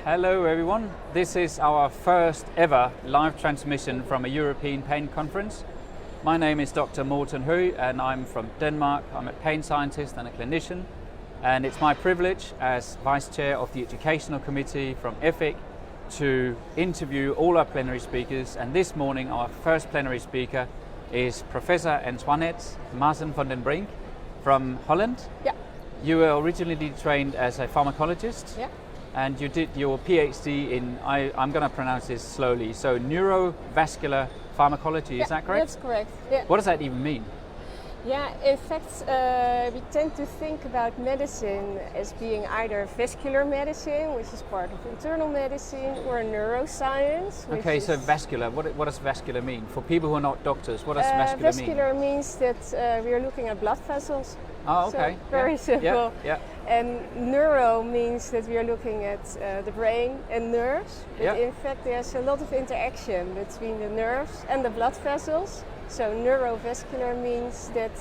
Hello everyone, this is our first ever live transmission from a European pain conference. My name is Dr. Morten and I'm from Denmark. I'm a pain scientist and a clinician, and it's my privilege as Vice Chair of the Educational Committee from EFIC to interview all our plenary speakers, and this morning our first plenary speaker is Professor Antoinette Maassen van den Brink from Holland. Yeah. You were originally trained as a pharmacologist. Yeah. And you did your PhD in, I'm going to pronounce this slowly, so neurovascular pharmacology, is that correct? That's correct. Yeah. What does that even mean? Yeah, in fact, we tend to think about medicine as being either vascular medicine, which is part of internal medicine, or neuroscience. Okay, so vascular, what does vascular mean? For people who are not doctors, what does vascular mean? Vascular means that we are looking at blood vessels. Oh, okay. So very simple. Yeah. And neuro means that we are looking at the brain and nerves. But in fact, there's a lot of interaction between the nerves and the blood vessels. So neurovascular means that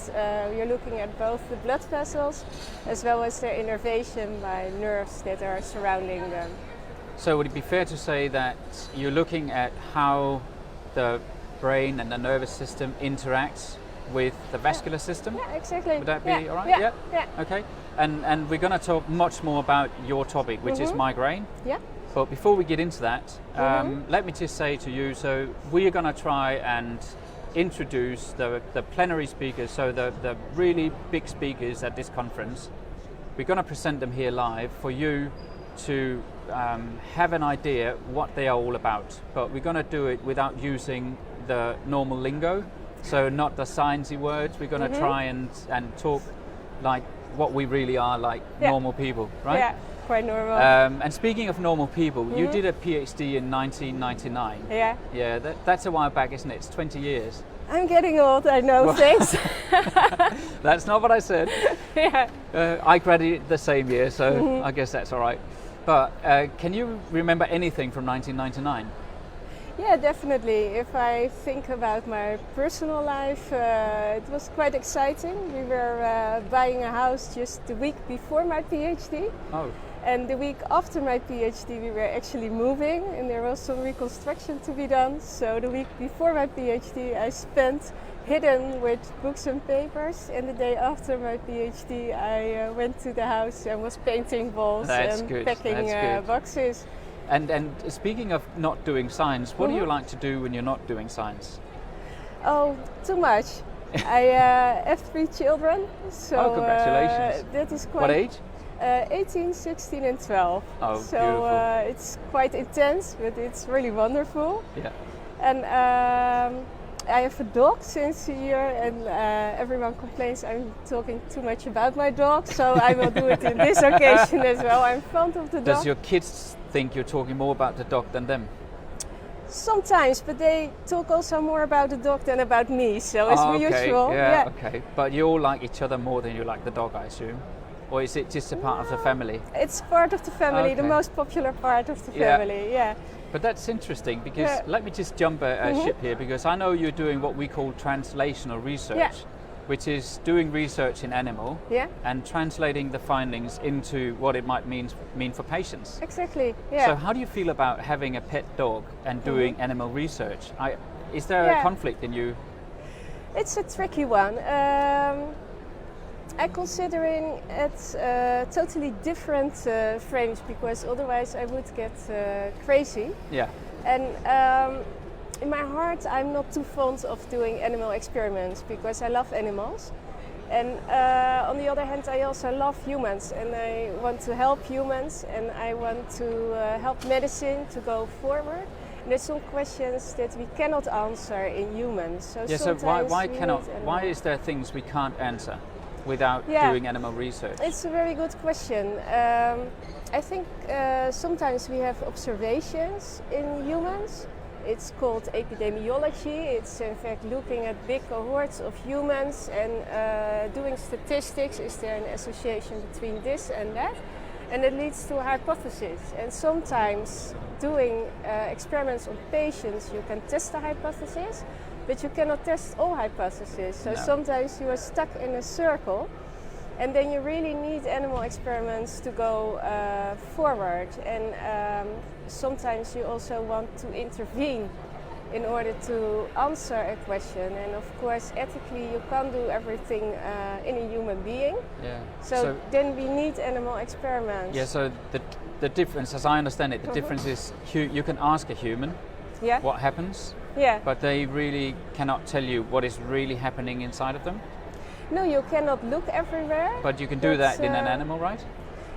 we are looking at both the blood vessels as well as their innervation by nerves that are surrounding them. So would it be fair to say that you're looking at how the brain and the nervous system interacts with the vascular system? Yeah, exactly. Would that be all right? Yeah. Okay. And we're going to talk much more about your topic, which is migraine. Yeah. But before we get into that, let me just say to you, so we are going to try and introduce the plenary speakers, so the really big speakers at this conference. We're going to present them here live for you to have an idea what they are all about. But we're going to do it without using the normal lingo, so not the sciencey words. We're going to try and talk like what we really are, like normal people, right? Yeah, quite normal. And speaking of normal people, you did a PhD in 1999. Yeah. Yeah, that's a while back, isn't it? It's 20 years. I'm getting old, I know, thanks. That's not what I said. Yeah. I graduated the same year, so I guess that's all right. But can you remember anything from 1999? Yeah, definitely. If I think about my personal life, it was quite exciting. We were buying a house just the week before my PhD. Oh. And the week after my PhD, we were actually moving, and there was some reconstruction to be done. So the week before my PhD, I spent hidden with books and papers. And the day after my PhD, I went to the house and was painting walls and packing boxes. And speaking of not doing science, what do you like to do when you're not doing science? Oh, too much. I have 3 children, so congratulations. That is quite. What age? 18, 16 and 12. Oh, so beautiful. It's quite intense, but it's really wonderful. Yeah. And I have a dog since a year, and everyone complains I'm talking too much about my dog, so I will do it in this occasion as well. I'm fond of the dog. Does your kids think you're talking more about the dog than them? Sometimes, but they talk also more about the dog than about me, so it's usual. Yeah, okay. But you all like each other more than you like the dog, I assume? Or is it just a part of the family? It's part of the family, the most popular part of the family, yeah. But that's interesting, because let me just jump a ship here, because I know you're doing what we call translational research, which is doing research in animal and translating the findings into what it might mean for patients. Exactly, yeah. So how do you feel about having a pet dog and doing animal research? Is there a conflict in you? It's a tricky one. I'm considering it totally different frames, because otherwise I would get crazy. Yeah. And in my heart, I'm not too fond of doing animal experiments because I love animals. And on the other hand, I also love humans, and I want to help humans, and I want to help medicine to go forward. And there's some questions that we cannot answer in humans. So why is there things we can't answer without doing animal research? It's a very good question. I think sometimes we have observations in humans. It's called epidemiology. It's in fact looking at big cohorts of humans and doing statistics. Is there an association between this and that? And it leads to a hypothesis. And sometimes doing experiments on patients, you can test the hypothesis, but you cannot test all hypotheses. So sometimes you are stuck in a circle. And then you really need animal experiments to go forward. And sometimes you also want to intervene in order to answer a question. And of course, ethically, you can't do everything in a human being. Yeah. So then we need animal experiments. Yeah, so the difference, as I understand it, the difference is you can ask a human what happens, but they really cannot tell you what is really happening inside of them. No, you cannot look everywhere. But you can do that in an animal, right?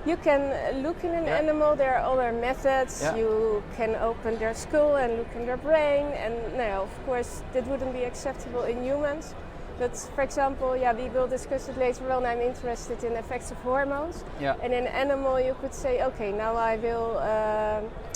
You can look in an animal. There are other methods. Yeah. You can open their skull and look in their brain. And now, of course, that wouldn't be acceptable in humans. But for example, we will discuss it later on. I'm interested in effects of hormones. Yeah. And in an animal, you could say, okay, now I will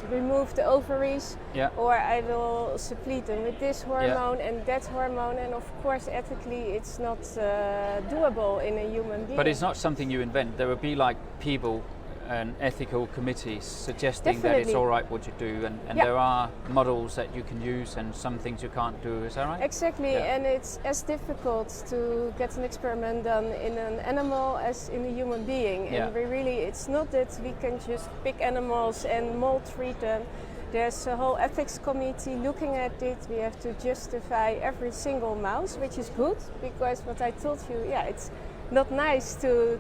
remove the ovaries, or I will supplement them with this hormone and that hormone. And of course, ethically, it's not doable in a human being. But it's not something you invent. There will be like people and ethical committees suggesting that it's all right what you do, and there are models that you can use and some things you can't do. Is that right? Exactly, and it's as difficult to get an experiment done in an animal as in a human being. And it's not that we can just pick animals and maltreat them. There's a whole ethics committee looking at it. We have to justify every single mouse, which is good, because what I told you, it's not nice to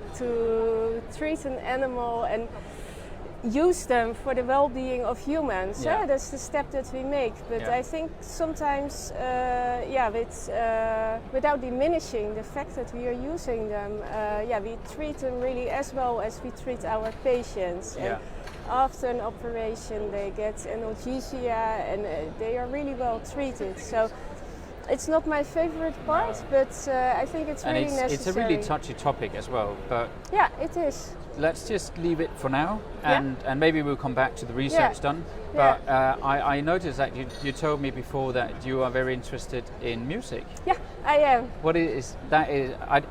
treat an animal and use them for the well-being of humans. That's the step that we make. But I think sometimes, without diminishing the fact that we are using them, we treat them really as well as we treat our patients. And after an operation, they get analgesia, and they are really well treated. So it's not my favorite part, but I think it's really necessary. It's a really touchy topic as well. But it is. Let's just leave it for now, and maybe we'll come back to the research done. But I noticed that you told me before that you are very interested in music. Yeah, I am. What is that?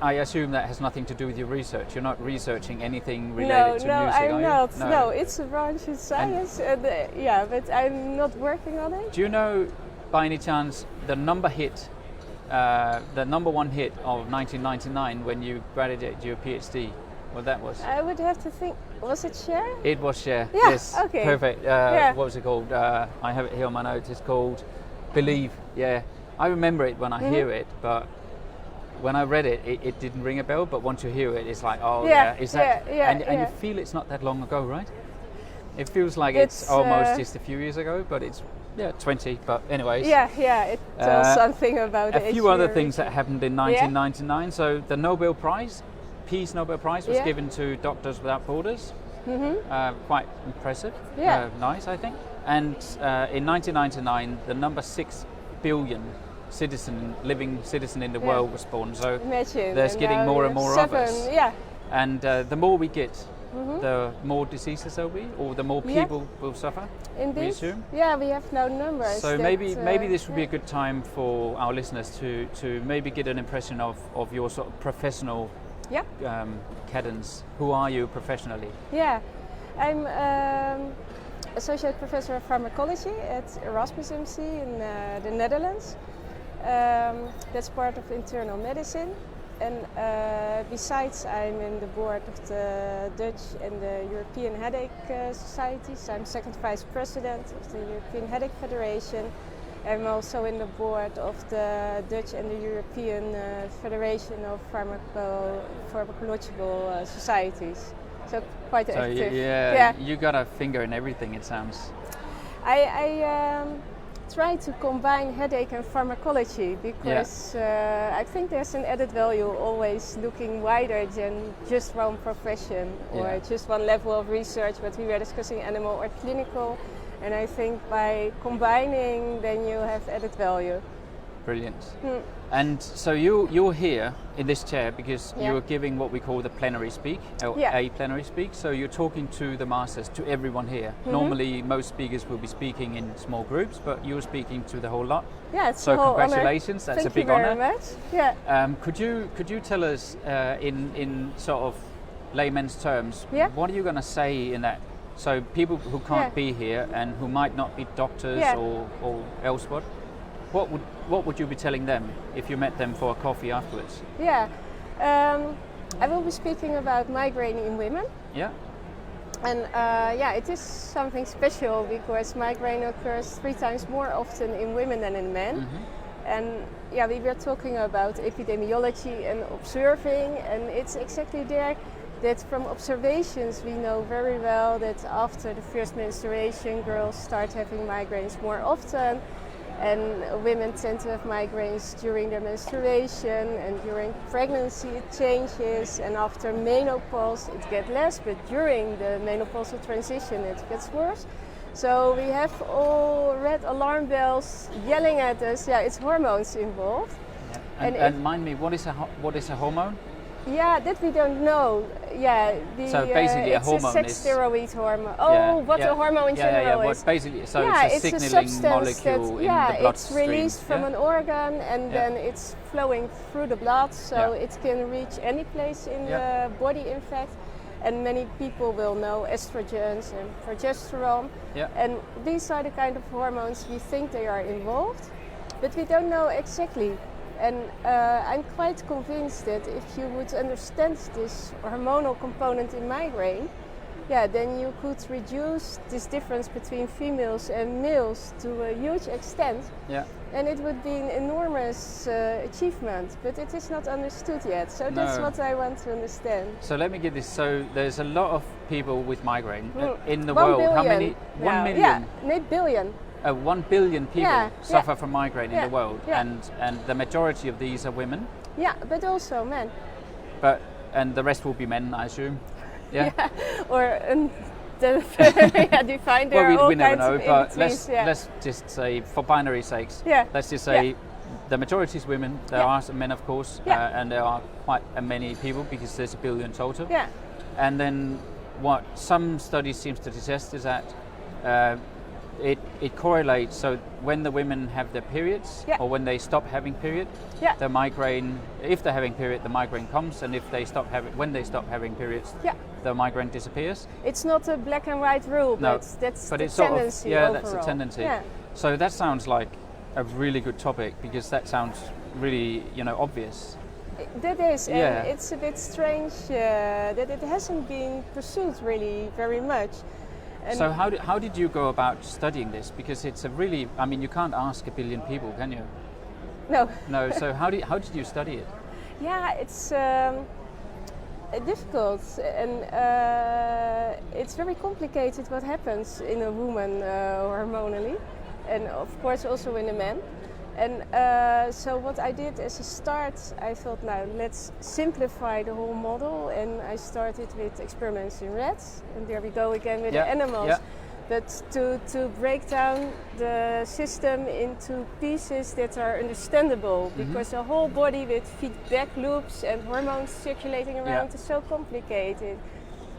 I assume that has nothing to do with your research. You're not researching anything related to music, I'm not. No, no, it's a branch in science, but I'm not working on it. Do you know, by any chance, the number one hit of 1999 when you graduated your PhD? What that was? I would have to think. Was it Cher? It was Cher. Yeah. Yes. Okay. Perfect. What was it called? I have it here on my notes. It's called Believe. Yeah. I remember it when I hear it, but when I read it, it didn't ring a bell. But once you hear it, it's like, is that? And you feel it's not that long ago, right? It feels like it's almost just a few years ago, but it's 20. But anyways. It tells something about it. A few other things that happened in 1999. So the Nobel Prize. Peace Nobel Prize was given to Doctors Without Borders. Quite impressive. Nice, I think. And in 1999, the number 6 billion living citizen in the world was born. So there's getting more and more of us. And the more we get, the more diseases there'll be, or the more people will suffer. Indeed. We assume. Yeah, we have now numbers. So maybe this would be a good time for our listeners to maybe get an impression of your sort of professional cadence. Who are you professionally? I'm associate professor of pharmacology at Erasmus MC in the Netherlands. That's part of internal medicine. And besides, I'm in the board of the Dutch and the European Headache Societies. I'm second vice president of the European Headache Federation. I'm also in the board of the Dutch and the European Federation of Pharmacological Societies. So quite active. You got a finger in everything, it sounds. I try to combine headache and pharmacology because I think there's an added value always looking wider than just one profession or just one level of research, but we were discussing animal or clinical. And I think by combining, then you have added value. Brilliant. And so you're here in this chair because you're giving what we call the plenary speak, or a plenary speak. So you're talking to the masters, to everyone here. Normally, most speakers will be speaking in small groups, but you're speaking to the whole lot. It's so a whole congratulations. Honor. That's Thank a big you honor. Very much. Could you tell us in sort of layman's terms, what are you going to say in that? So people who can't be here and who might not be doctors or elsewhere, what would you be telling them if you met them for a coffee afterwards? I will be speaking about migraine in women. Yeah. And it is something special because migraine occurs 3 times more often in women than in men. And we were talking about epidemiology and observing, and it's exactly there that from observations we know very well that after the first menstruation girls start having migraines more often, and women tend to have migraines during their menstruation, and during pregnancy it changes, and after menopause it gets less, but during the menopausal transition it gets worse. So we have all red alarm bells yelling at us. Yeah, it's hormones involved. Yeah. And mind me, what is a hormone? Yeah, that we don't know. Yeah, so basically a hormone is a sex steroid hormone. A hormone in general is. Basically, so it's a signaling molecule in the bloodstream. It's released from an organ, and then it's flowing through the blood, so it can reach any place in the body, in fact. And many people will know estrogens and progesterone. Yeah. And these are the kind of hormones we think they are involved, but we don't know exactly. And I'm quite convinced that if you would understand this hormonal component in migraine, then you could reduce this difference between females and males to a huge extent. Yeah. And it would be an enormous achievement, but it is not understood yet. So that's what I want to understand. So let me get this. So there's a lot of people with migraine in the 1 world. billion. How many? 1 million? Yeah, 8 billion. 1 billion people suffer from migraine in the world, and the majority of these are women. Yeah, but also men. And the rest will be men, I assume. Yeah. Defined there. Well, we never know, but let's just say, for binary sakes, let's just say the majority is women. There are some men, of course, and there are quite many people because there's 1 billion total. Yeah. And then what some studies seem to suggest is that it correlates. So when the women have their periods, or when they stop having period, the migraine. If they're having period, the migraine comes, and if they when they stop having periods, the migraine disappears. It's not a black and white rule, but that's the tendency overall. That's the tendency. Yeah. So that sounds like a really good topic because that sounds really obvious. That is, and it's a bit strange that it hasn't been pursued really very much. And so how did you go about studying this? Because it's a really, you can't ask 1 billion people, can you? No. No. So how did you study it? Yeah, it's difficult, and it's very complicated what happens in a woman hormonally, and of course also in a man. And so what I did as a start, I thought, now let's simplify the whole model, and I started with experiments in rats, and there we go again with the animals. Yeah. But to break down the system into pieces that are understandable, because a whole body with feedback loops and hormones circulating around is so complicated.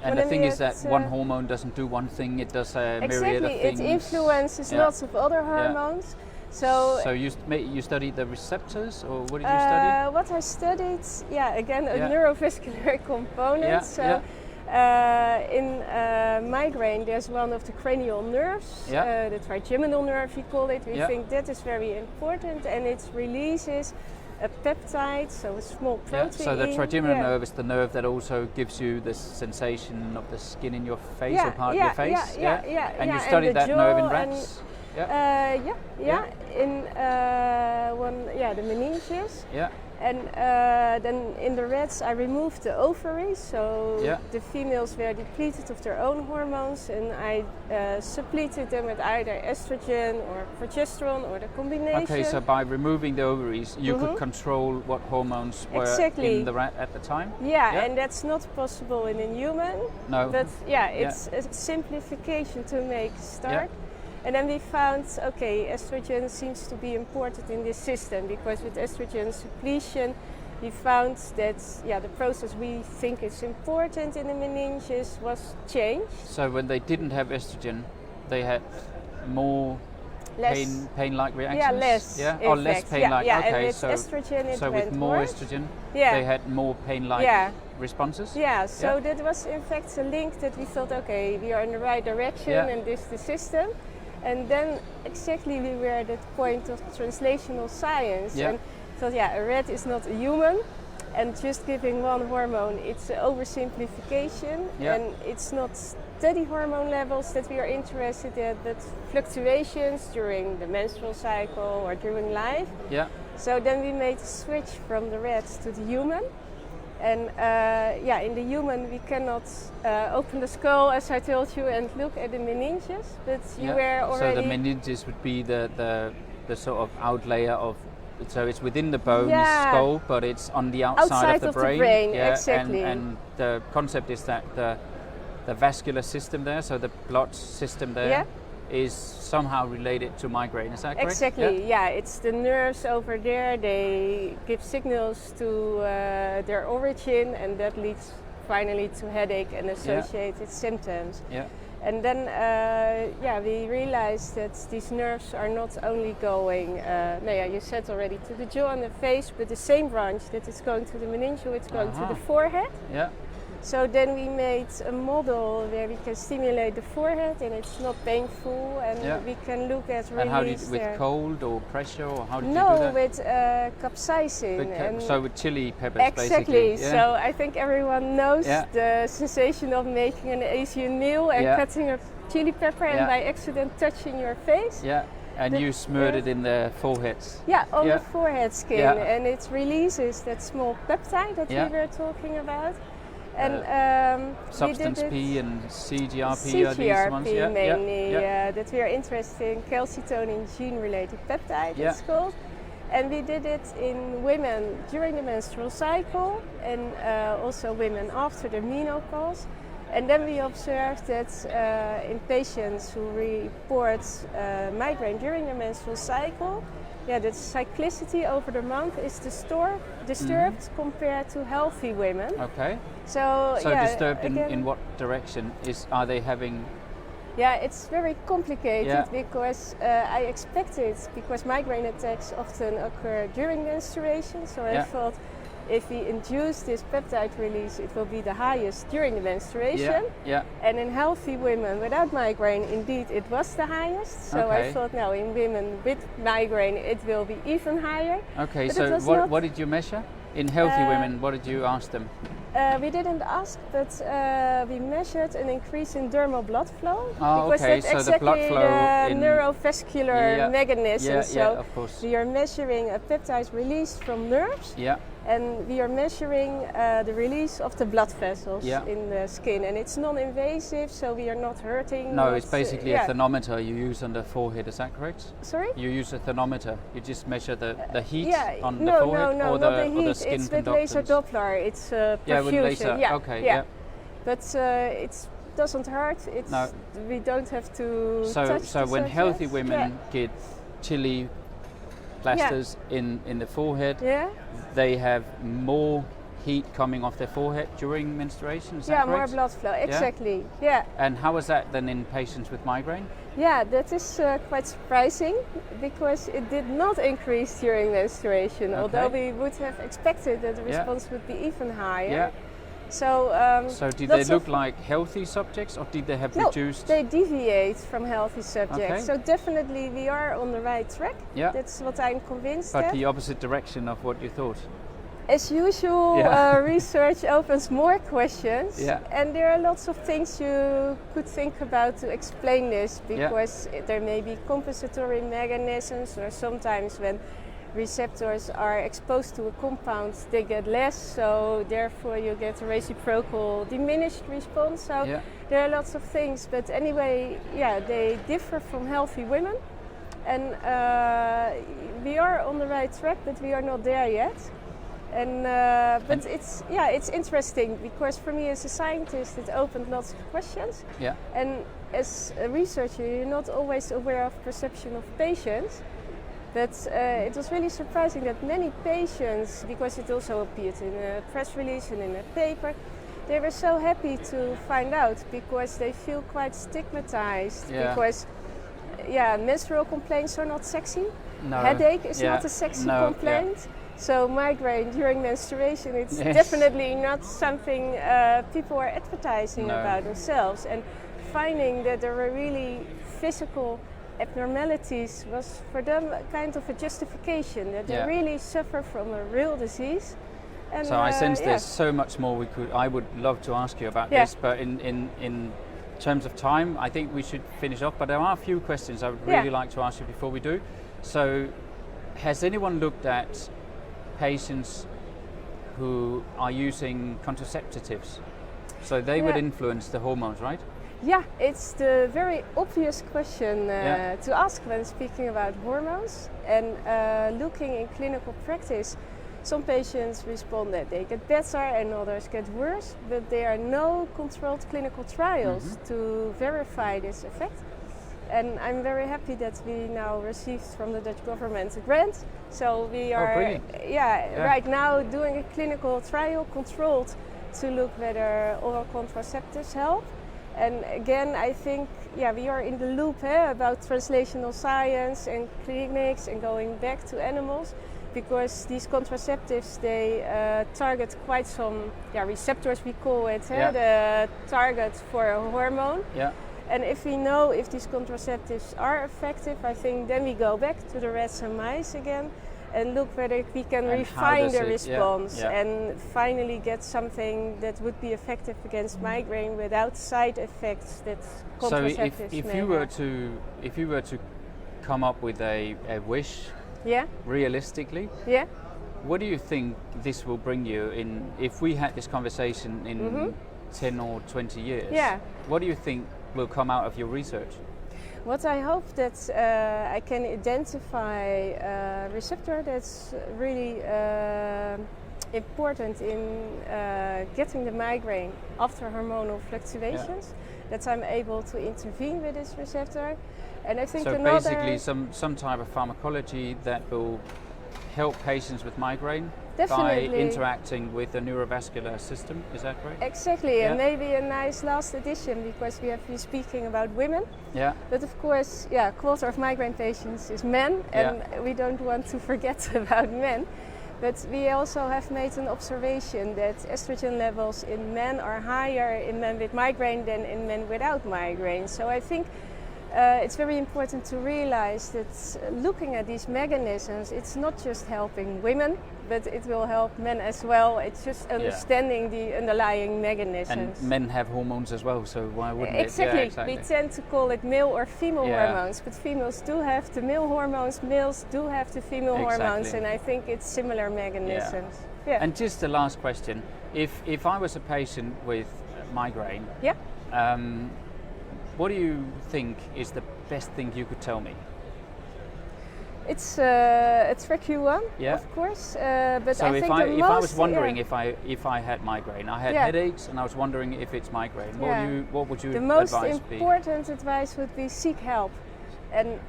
And the thing is that one hormone doesn't do one thing; it does a myriad of things. It influences lots of other hormones. So you studied the receptors, or what did you study? What I studied, again, a neurovascular component. In migraine, there's one of the cranial nerves, the trigeminal nerve, we call it. We think that is very important, and it releases a peptide, so a small protein. So the trigeminal nerve is the nerve that also gives you the sensation of the skin in your face or part of your face. And you studied that nerve in rats. In the meninges. And then in the rats, I removed the ovaries, so the females were depleted of their own hormones, and I suppleted them with either estrogen or progesterone or the combination. Okay, so by removing the ovaries, you could control what hormones were in the rat at the time? Yeah, and that's not possible in a human. No. But it's a simplification to make a start. And then we found, estrogen seems to be important in this system, because with estrogen suppletion, we found that the process we think is important in the meninges was changed. So when they didn't have estrogen, they had more pain-like reactions? Yeah, less. Yeah, or less pain-like. Okay, and with estrogen it so went with more worse. estrogen, they had more pain-like responses? Yeah, so that was in fact a link that we thought, we are in the right direction and this is the system. And then exactly we were at that point of translational science and thought, a rat is not a human, And just giving one hormone, it's an oversimplification, and it's not steady hormone levels that we are interested in, but fluctuations during the menstrual cycle or during life. Yeah. So then we made a switch from the rats to the human. And in the human we cannot open the skull, as I told you, and look at the meninges, but you were already... So the meninges would be the sort of out layer of... So it's within the bone skull, but it's on the outside of the brain. Exactly. And the concept is that the vascular system there, so the blood system there, is somehow related to migraine. Is that correct? Exactly. Yeah, it's the nerves over there. They give signals to their origin, and that leads finally to headache and associated symptoms. Yeah. And then, we realized that these nerves are not only going, you said already, to the jaw and the face, but the same branch that is going to the meningeal, it's going to the forehead. Yeah. So then we made a model where we can stimulate the forehead and it's not painful, and we can look at release. And how did with cold or pressure, or how did you do that? that? No, with capsaicin. So with chili peppers, basically. Yeah. So I think everyone knows the sensation of making an Asian meal and cutting a chili pepper and by accident touching your face. Yeah. And you smeared it in the forehead. Yeah, on the forehead skin, and it releases that small peptide that we were talking about. And substance P and CGRP are these ones? Mainly, that we are interested in calcitonin gene-related peptide, it's called. And we did it in women during the menstrual cycle, and also women after the menopause. And then we observed that in patients who report migraine during the menstrual cycle, the cyclicity over the month is disturbed compared to healthy women. Okay. So disturbed in what direction? Are they having... Yeah, it's very complicated because I expected, because migraine attacks often occur during menstruation, so I thought if we induce this peptide release, it will be the highest during the menstruation. And in healthy women without migraine, indeed, it was the highest. So I thought now in women with migraine, it will be even higher. Okay, but so what did you measure? In healthy women, what did you ask them? We didn't ask, but we measured an increase in dermal blood flow. Because that's so exactly the blood flow the neurovascular mechanism. So of course. we are measuring a peptide released from nerves. And we are measuring the release of the blood vessels in the skin, and it's non-invasive, so we are not hurting. No, it's basically a thermometer you use on the forehead. Is that correct? Sorry? You use a thermometer. You just measure the heat on the No, forehead, not the heat. or the skin it's with conductance? laser Doppler. It's perfusion. With laser. Okay. But it doesn't hurt. We don't have to. So when healthy women get chili plasters in the forehead, they have more heat coming off their forehead during menstruation, is that correct? More blood flow, exactly. And how is that then in patients with migraine? Yeah, that is quite surprising, because it did not increase during menstruation, although we would have expected that the response would be even higher. So did they look like healthy subjects, or did they have reduced? They deviate from healthy subjects. Okay. So definitely we are on the right track. That's what I'm convinced of. But the opposite direction of what you thought. As usual, research opens more questions, and there are lots of things you could think about to explain this, because there may be compensatory mechanisms, or sometimes when receptors are exposed to a compound, they get less, so therefore you get a reciprocal diminished response. So there are lots of things, but anyway, they differ from healthy women, and we are on the right track, but we are not there yet. And but it's interesting, because for me as a scientist it opened lots of questions. And as a researcher you're not always aware of perception of patients. But it was really surprising that many patients, because it also appeared in a press release and in a paper, they were so happy to find out, because they feel quite stigmatized. Because menstrual complaints are not sexy. No. Headache is not a sexy complaint. So migraine during menstruation, it's definitely not something people are advertising about themselves. And finding that there were really physical abnormalities was for them kind of a justification, that they really suffer from a real disease. And, so I sense yeah. there's so much more I would love to ask you about this, but in terms of time, I think we should finish off. But there are a few questions I would really like to ask you before we do. So, has anyone looked at patients who are using contraceptives? So they would influence the hormones, right? Yeah, it's the very obvious question to ask when speaking about hormones. And looking in clinical practice, some patients respond that they get better and others get worse, but there are no controlled clinical trials to verify this effect. And I'm very happy that we now received from the Dutch government a grant. So we are right now doing a clinical trial controlled to look whether oral contraceptives help. And again, I think we are in the loop about translational science and clinics and going back to animals, because these contraceptives, they target quite some receptors, we call it, the target for a hormone. Yeah. And if we know if these contraceptives are effective, I think then we go back to the rats and mice again and look whether we can refine the response and finally get something that would be effective against migraine without side effects that contraceptives So if you were to come up with a wish, realistically, what do you think this will bring you in? If we had this conversation in 10 or 20 years, what do you think will come out of your research? What I hope that I can identify a receptor that's really important in getting the migraine after hormonal fluctuations, that I'm able to intervene with this receptor. And I think basically some type of pharmacology that will help patients with migraine by interacting with the neurovascular system, is that right? Exactly, and maybe a nice last addition, because we have been speaking about women. Yeah. But of course, a quarter of migraine patients is men, and we don't want to forget about men. But we also have made an observation that estrogen levels in men are higher in men with migraine than in men without migraine. So I think it's very important to realize that looking at these mechanisms, it's not just helping women, but it will help men as well. It's just understanding the underlying mechanisms. And men have hormones as well, so why wouldn't it? Exactly. We tend to call it male or female hormones, but females do have the male hormones, males do have the female hormones, and I think it's similar mechanisms. And just the last question, if I was a patient with migraine, what do you think is the best thing you could tell me? It's a tricky one, of course. But so I think if I was wondering if I had migraine, I had headaches, and I was wondering if it's migraine. What would you advise The most important advice would be seek help, and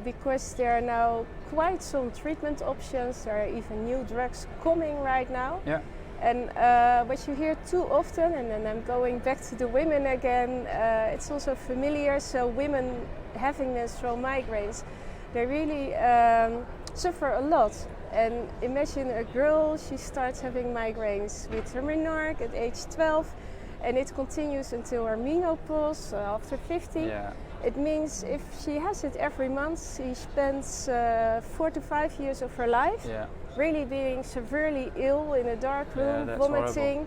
because there are now quite some treatment options, there are even new drugs coming right now. Yeah. And what you hear too often, and then I'm going back to the women again, it's also familiar. So women having menstrual migraines, they really suffer a lot. And imagine a girl, she starts having migraines with her menarche at age 12, and it continues until her menopause after 50. Yeah. It means if she has it every month, she spends 4 to 5 years of her life really being severely ill in a dark room, vomiting,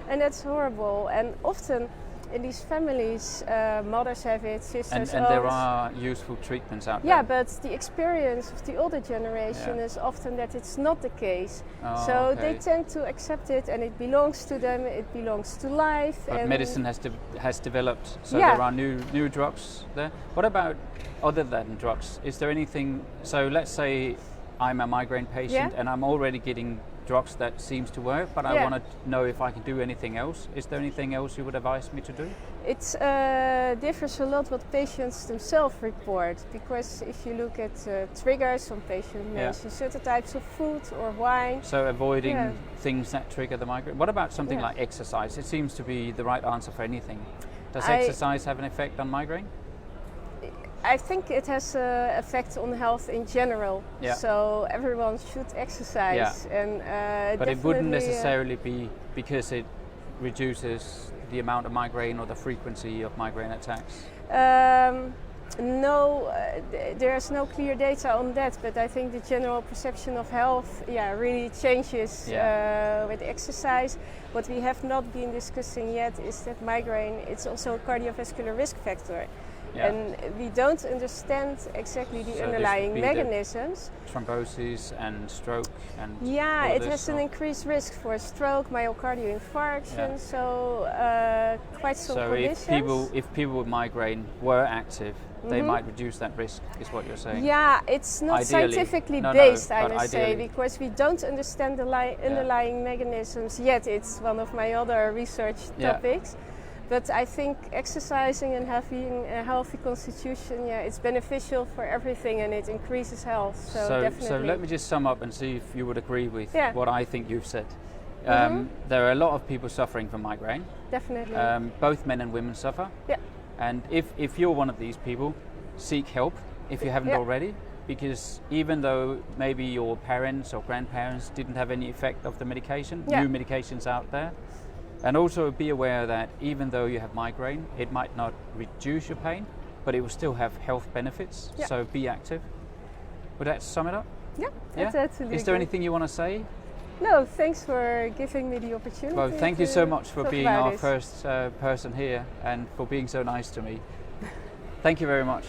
and that's horrible. And often in these families, mothers have it, sisters, and there are useful treatments out there. Yeah, but the experience of the older generation is often that it's not the case. So they tend to accept it, and it belongs to them. It belongs to life. But and medicine has developed, so there are new drugs there. What about other than drugs? Is there anything? So let's say I'm a migraine patient and I'm already getting drugs that seems to work, but I want to know if I can do anything else. Is there anything else you would advise me to do? It differs a lot what patients themselves report, because if you look at triggers, some patients mention certain types of food or wine. So avoiding things that trigger the migraine. What about something like exercise? It seems to be the right answer for anything. Does exercise have an effect on migraine? I think it has an effect on health in general. Yeah. So everyone should exercise. Yeah. And but it wouldn't necessarily be because it reduces the amount of migraine or the frequency of migraine attacks. No, there's no clear data on that, but I think the general perception of health, really changes with exercise. What we have not been discussing yet is that migraine, it's also a cardiovascular risk factor. Yeah. And we don't understand exactly the underlying mechanisms. Thrombosis and stroke and it has an increased risk for stroke, myocardial infarction, quite some conditions. So if people with migraine were active, they might reduce that risk, is what you're saying? Yeah, it's not ideally, scientifically based, I must ideally. say, because we don't understand the underlying mechanisms yet. It's one of my other research topics. But I think exercising and having a healthy constitution, it's beneficial for everything and it increases health. So definitely. So let me just sum up and see if you would agree with what I think you've said. There are a lot of people suffering from migraine. Definitely. Both men and women suffer. Yeah. And if you're one of these people, seek help if you haven't already. Because even though maybe your parents or grandparents didn't have any effect of the medication, new medications out there. And also be aware that even though you have migraine, it might not reduce your pain, but it will still have health benefits. Yeah. So be active. Would that sum it up? Yeah, that's absolutely. Is there anything you want to say? No, thanks for giving me the opportunity. Well, thank you so much for being our first person here and for being so nice to me. Thank you very much.